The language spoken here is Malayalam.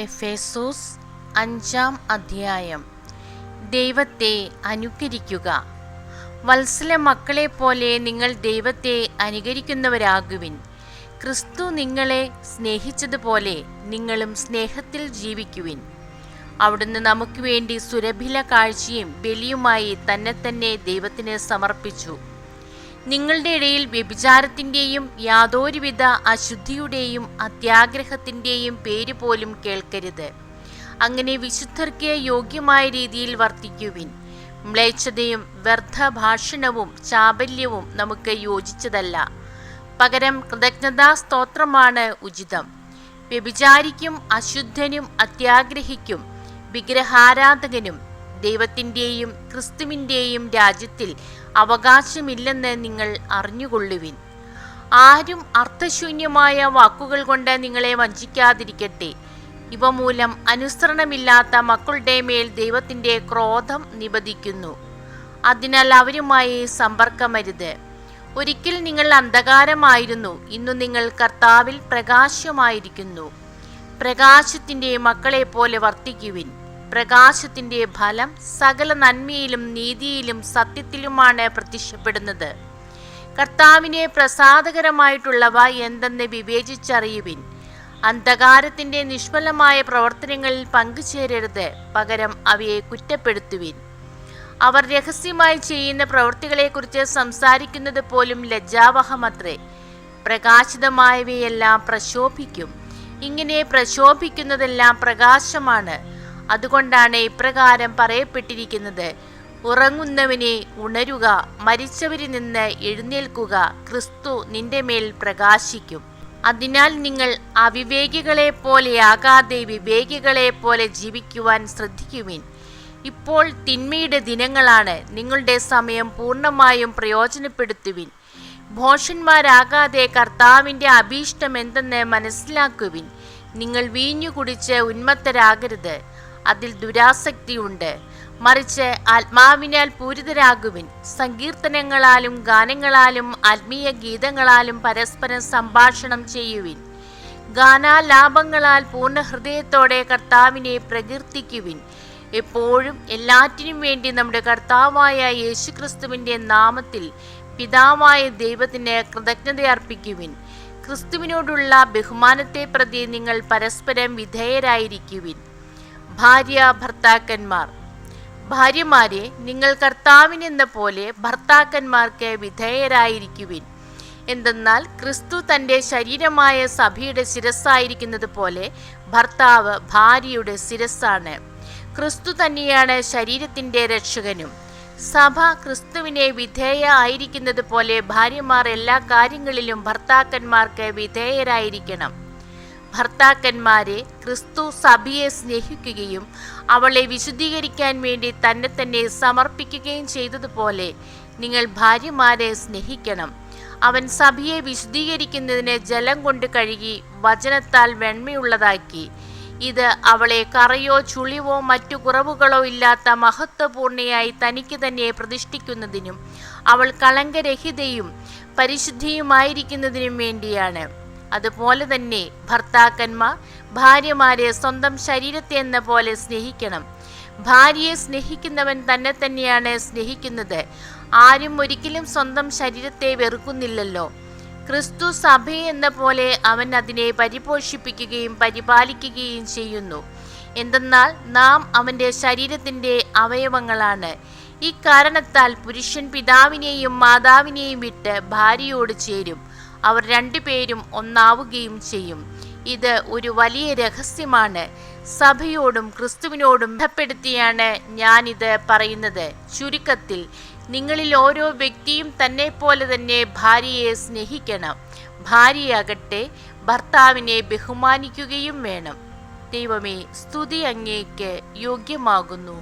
എഫേസോസ് 5-ാം അധ്യായം. ദൈവത്തെ അനുകരിക്കുക. വത്സല മക്കളെപ്പോലെ നിങ്ങൾ ദൈവത്തെ അനുകരിക്കുന്നവരാകുവിൻ. ക്രിസ്തു നിങ്ങളെ സ്നേഹിച്ചതുപോലെ നിങ്ങളും സ്നേഹത്തിൽ ജീവിക്കുവിൻ. അവിടുന്ന് നമുക്ക് വേണ്ടി സുരഭില കാഴ്ചയും ബലിയുമായി തന്നെ ദൈവത്തിന് സമർപ്പിച്ചു. നിങ്ങളുടെ ഇടയിൽ വ്യഭിചാരത്തിൻ്റെയും യാതൊരുവിധ അശുദ്ധിയുടെയും അത്യാഗ്രഹത്തിൻ്റെയും പേര് പോലും കേൾക്കരുത്. അങ്ങനെ വിശുദ്ധർക്ക് യോഗ്യമായ രീതിയിൽ വർത്തിക്കുവിൻ. മ്ലേച്ഛതയും വ്യർത്ഥ ഭാഷണവും ചാബല്യവും നമുക്ക് യോജിച്ചതല്ല. പകരം കൃതജ്ഞതാ സ്തോത്രമാണ് ഉചിതം. വ്യഭിചാരിക്കും അശുദ്ധനും അത്യാഗ്രഹിക്കും വിഗ്രഹാരാധകനും ദൈവത്തിൻ്റെയും ക്രിസ്തുവിൻ്റെയും രാജ്യത്തിൽ അവകാശമില്ലെന്ന് നിങ്ങൾ അറിഞ്ഞുകൊള്ളുവിൻ. ആരും അർത്ഥശൂന്യമായ വാക്കുകൾ കൊണ്ട് നിങ്ങളെ വഞ്ചിക്കാതിരിക്കട്ടെ. ഇവ മൂലം അനുസരണമില്ലാത്ത മക്കളുടെ മേൽ ദൈവത്തിൻ്റെ ക്രോധം നിബദിക്കുന്നു. അതിനാൽ അവരുമായി സമ്പർക്കമരുത്. ഒരിക്കൽ നിങ്ങൾ അന്ധകാരമായിരുന്നു, ഇന്നു നിങ്ങൾ കർത്താവിൽ പ്രകാശമായിരിക്കുന്നു. പ്രകാശത്തിൻ്റെ മക്കളെപ്പോലെ വർത്തിക്കുവിൻ. പ്രകാശത്തിൻ്റെ ഫലം സകല നന്മയിലും നീതിയിലും സത്യത്തിലുമാണ് പ്രത്യക്ഷപ്പെടുന്നത്. കർത്താവിനെ പ്രസാദകരമായിട്ടുള്ളവ എന്തെന്ന് വിവേചിച്ചറിയുവിൻ. അന്ധകാരത്തിൻ്റെ നിഷ്ഫലമായ പ്രവർത്തനങ്ങളിൽ പങ്കുചേരരുത്, പകരം അവയെ കുറ്റപ്പെടുത്തുവിൻ. അവർ രഹസ്യമായി ചെയ്യുന്ന പ്രവൃത്തികളെക്കുറിച്ച് സംസാരിക്കുന്നത് പോലും ലജ്ജാവഹമത്രേ. പ്രകാശിതമായവയെല്ലാം പ്രശോഭിക്കും. ഇങ്ങനെ പ്രശോഭിക്കുന്നതെല്ലാം പ്രകാശമാണ്. അതുകൊണ്ടാണ് ഇപ്രകാരം പറയപ്പെട്ടിരിക്കുന്നത്: ഉറങ്ങുന്നവനെ ഉണരുക, മരിച്ചവരിൽ നിന്ന് എഴുന്നേൽക്കുക, ക്രിസ്തു നിന്റെ മേൽ പ്രകാശിക്കും. അതിനാൽ നിങ്ങൾ അവിവേകികളെ പോലെയാകാതെ വിവേകികളെ പോലെ ജീവിക്കുവാൻ ശ്രദ്ധിക്കുവിൻ. ഇപ്പോൾ തിന്മയുടെ ദിനങ്ങളാണ്. നിങ്ങളുടെ സമയം പൂർണ്ണമായും പ്രയോജനപ്പെടുത്തുവിൻ. ഭോഷന്മാരാകാതെ കർത്താവിൻ്റെ അഭീഷ്ടം എന്തെന്ന് മനസ്സിലാക്കുവിൻ. നിങ്ങൾ വീഞ്ഞു കുടിച്ച് ഉന്മത്തരാകരുത്, അതിൽ ദുരാസക്തിയുണ്ട്. മറിച്ച് ആത്മാവിനാൽ പൂരിതരാകുവിൻ. സങ്കീർത്തനങ്ങളാലും ഗാനങ്ങളാലും ആത്മീയ ഗീതങ്ങളാലും പരസ്പരം സംഭാഷണം ചെയ്യുവിൻ. ഗാനാലാപങ്ങളാൽ പൂർണ്ണ ഹൃദയത്തോടെ കർത്താവിനെ പ്രകീർത്തിക്കുവിൻ. എപ്പോഴും എല്ലാറ്റിനും വേണ്ടി നമ്മുടെ കർത്താവായ യേശുക്രിസ്തുവിൻ്റെ നാമത്തിൽ പിതാവായ ദൈവത്തിന് കൃതജ്ഞത അർപ്പിക്കുവിൻ. ക്രിസ്തുവിനോടുള്ള ബഹുമാനത്തെ പ്രതി നിങ്ങൾ പരസ്പരം വിധേയരായിരിക്കുവിൻ. ഭർത്താക്കന്മാർ. ഭാര്യമാരെ, നിങ്ങൾ കർത്താവിനെന്ന പോലെ ഭർത്താക്കന്മാർക്ക് വിധേയരായിരിക്കുവിൻ. എന്തെന്നാൽ ക്രിസ്തു തൻ്റെ ശരീരമായ സഭയുടെ ശിരസ്സായിരിക്കുന്നത് പോലെ ഭർത്താവ് ഭാര്യയുടെ ശിരസ്സാണ്. ക്രിസ്തു തന്നെയാണ് ശരീരത്തിൻ്റെ രക്ഷകനും. സഭ ക്രിസ്തുവിനെ വിധേയ ആയിരിക്കുന്നത് പോലെ ഭാര്യമാർ എല്ലാ കാര്യങ്ങളിലും ഭർത്താക്കന്മാർക്ക് വിധേയരായിരിക്കണം. ഭർത്താക്കന്മാരെ, ക്രിസ്തു സഭയെ സ്നേഹിക്കുകയും അവളെ വിശുദ്ധീകരിക്കാൻ വേണ്ടി തന്നെ സമർപ്പിക്കുകയും ചെയ്തതുപോലെ നിങ്ങൾ ഭാര്യമാരെ സ്നേഹിക്കണം. അവൻ സഭയെ വിശുദ്ധീകരിക്കുന്നതിന് ജലം കൊണ്ട് കഴുകി വചനത്താൽ വെണ്മയുള്ളതാക്കി. ഇത് അവളെ കറയോ ചുളിവോ മറ്റു കുറവുകളോ ഇല്ലാത്ത മഹത്വപൂർണയായി തനിക്ക് തന്നെ പ്രതിഷ്ഠിക്കുന്നതിനും അവൾ കളങ്കരഹിതയും പരിശുദ്ധിയുമായിരിക്കുന്നതിനും വേണ്ടിയാണ്. അതുപോലെ തന്നെ ഭർത്താക്കന്മാർ ഭാര്യമാരെ സ്വന്തം ശരീരത്തെ എന്ന പോലെ സ്നേഹിക്കണം. ഭാര്യയെ സ്നേഹിക്കുന്നവൻ തന്നെയാണ് സ്നേഹിക്കുന്നത്. ആരും ഒരിക്കലും സ്വന്തം ശരീരത്തെ വെറുക്കുന്നില്ലല്ലോ. ക്രിസ്തു സഭയെ എന്ന പോലെ അവൻ അതിനെ പരിപോഷിപ്പിക്കുകയും പരിപാലിക്കുകയും ചെയ്യുന്നു. എന്തെന്നാൽ നാം അവൻ്റെ ശരീരത്തിൻ്റെ അവയവങ്ങളാണ്. ഈ കാരണത്താൽ പുരുഷൻ പിതാവിനെയും മാതാവിനെയും വിട്ട് ഭാര്യയോട് ചേരും, അവർ രണ്ടുപേരും ഒന്നാവുകയും ചെയ്യും. ഇത് ഒരു വലിയ രഹസ്യമാണ്. സഭയോടും ക്രിസ്തുവിനോടും ബന്ധപ്പെടുത്തിയാണ് ഞാനിത് പറയുന്നത്. ചുരുക്കത്തിൽ, നിങ്ങളിൽ ഓരോ വ്യക്തിയും തന്നെ തന്നെ ഭാര്യയെ സ്നേഹിക്കണം. ഭാര്യയാകട്ടെ ഭർത്താവിനെ ബഹുമാനിക്കുകയും വേണം. ദൈവമേ, സ്തുതി അങ്ങേക്ക് യോഗ്യമാകുന്നു.